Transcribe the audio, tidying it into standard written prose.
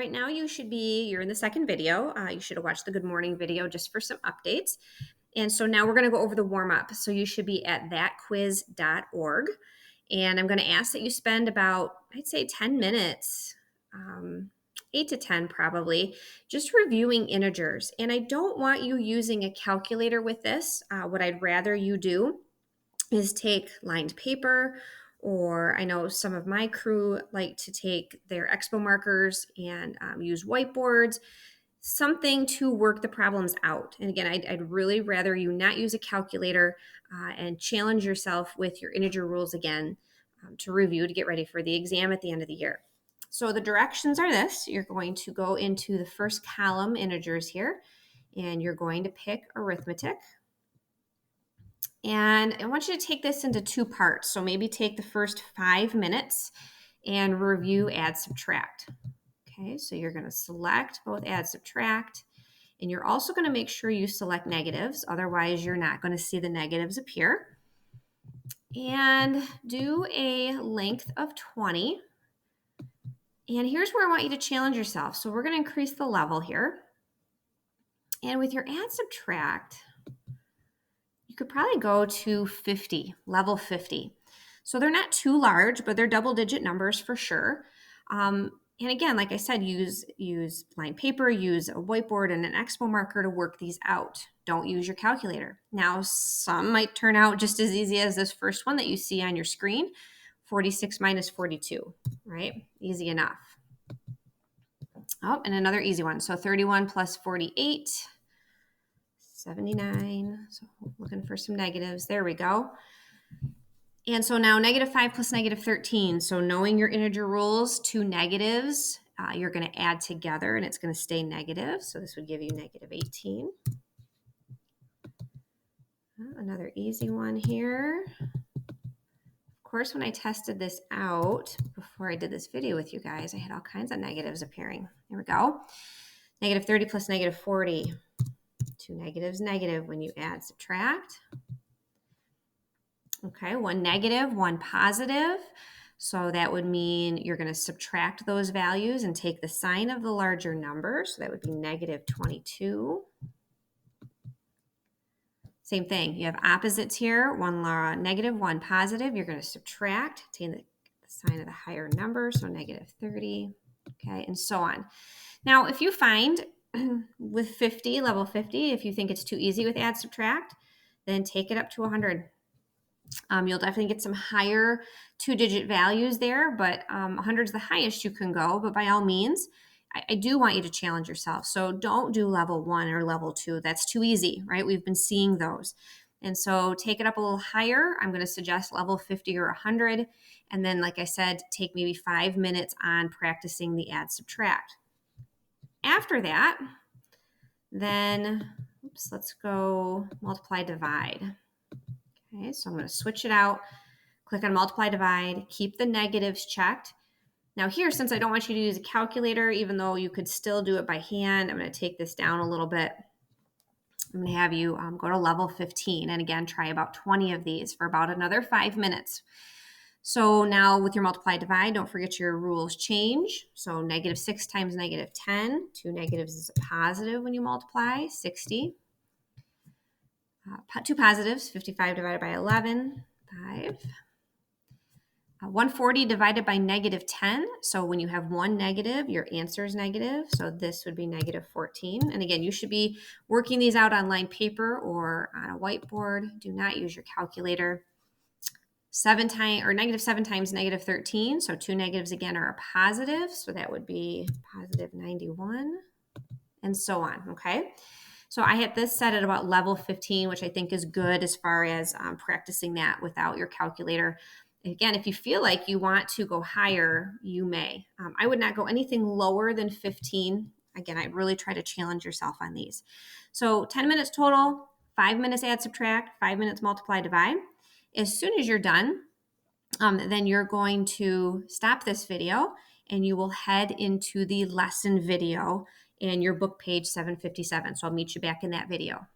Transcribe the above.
Right now you're in the second video. You should have watched the good morning video just for some updates. And so now we're going to go over the warm up. So you should be at thatquiz.org. And I'm going to ask that you spend about, I'd say 10 minutes, 8 to 10 probably, just reviewing integers. And I don't want you using a calculator with this. What I'd rather you do is take lined paper, or I know some of my crew like to take their expo markers and use whiteboards, something to work the problems out. And again, I'd really rather you not use a calculator and challenge yourself with your integer rules again to review to get ready for the exam at the end of the year. So the directions are this. You're going to go into the first column, integers here, and you're going to pick arithmetic. And I want you to take this into two parts. So maybe take the first 5 minutes and review add, subtract. Okay, so you're going to select both add, subtract, and you're also going to make sure you select negatives. Otherwise, you're not going to see the negatives appear. And do a length of 20. And here's where I want you to challenge yourself. So we're going to increase the level here. And with your add, subtract, you could probably go to 50, level 50. So they're not too large, but they're double-digit numbers for sure. And again, like I said, use lined paper, use a whiteboard and an expo marker to work these out. Don't use your calculator. Now, some might turn out just as easy as this first one that you see on your screen, 46 minus 42, right? Easy enough. Oh, and another easy one. So 31 plus 48, 79. So looking for some negatives. There we go. And so now -5 plus -13. So knowing your integer rules, two negatives, you're going to add together and it's going to stay negative. So this would give you -18. Another easy one here. Of course, when I tested this out before I did this video with you guys, I had all kinds of negatives appearing. There we go. -30 plus -40. Two negatives, negative when you add, subtract. Okay, one negative, one positive. So that would mean you're going to subtract those values and take the sign of the larger number. So that would be -22. Same thing. You have opposites here, one negative, one positive. You're going to subtract, take the sign of the higher number, so -30. Okay, and so on. Now, if you find with 50, level 50, if you think it's too easy with add, subtract, then take it up to 100. You'll definitely get some higher two-digit values there, but 100 is the highest you can go. But by all means, I do want you to challenge yourself. So don't do level 1 or level 2. That's too easy, right? We've been seeing those. And so take it up a little higher. I'm going to suggest level 50 or 100. And then, like I said, take maybe 5 minutes on practicing the add, subtract. After that, then, let's go multiply, divide. Okay, so I'm going to switch it out, click on multiply, divide, keep the negatives checked. Now here, since I don't want you to use a calculator, even though you could still do it by hand, I'm going to take this down a little bit. I'm going to have you go to level 15 and again, try about 20 of these for about another 5 minutes. So now with your multiply, divide, don't forget your rules change. So -6 times -10, two negatives is a positive when you multiply, 60. Two positives, 55 divided by 11, 5. 140 divided by -10. So when you have one negative, your answer is negative. So this would be -14. And again, you should be working these out on lined paper or on a whiteboard. Do not use your calculator. -7 times -13. So two negatives again are a positive. So that would be +91 and so on. Okay. So I had this set at about level 15, which I think is good as far as practicing that without your calculator. Again, if you feel like you want to go higher, you may. I would not go anything lower than 15. Again, I really try to challenge yourself on these. So 10 minutes total, 5 minutes add, subtract, 5 minutes multiply, divide. As soon as you're done, then you're going to stop this video and you will head into the lesson video in your book page 757. So I'll meet you back in that video.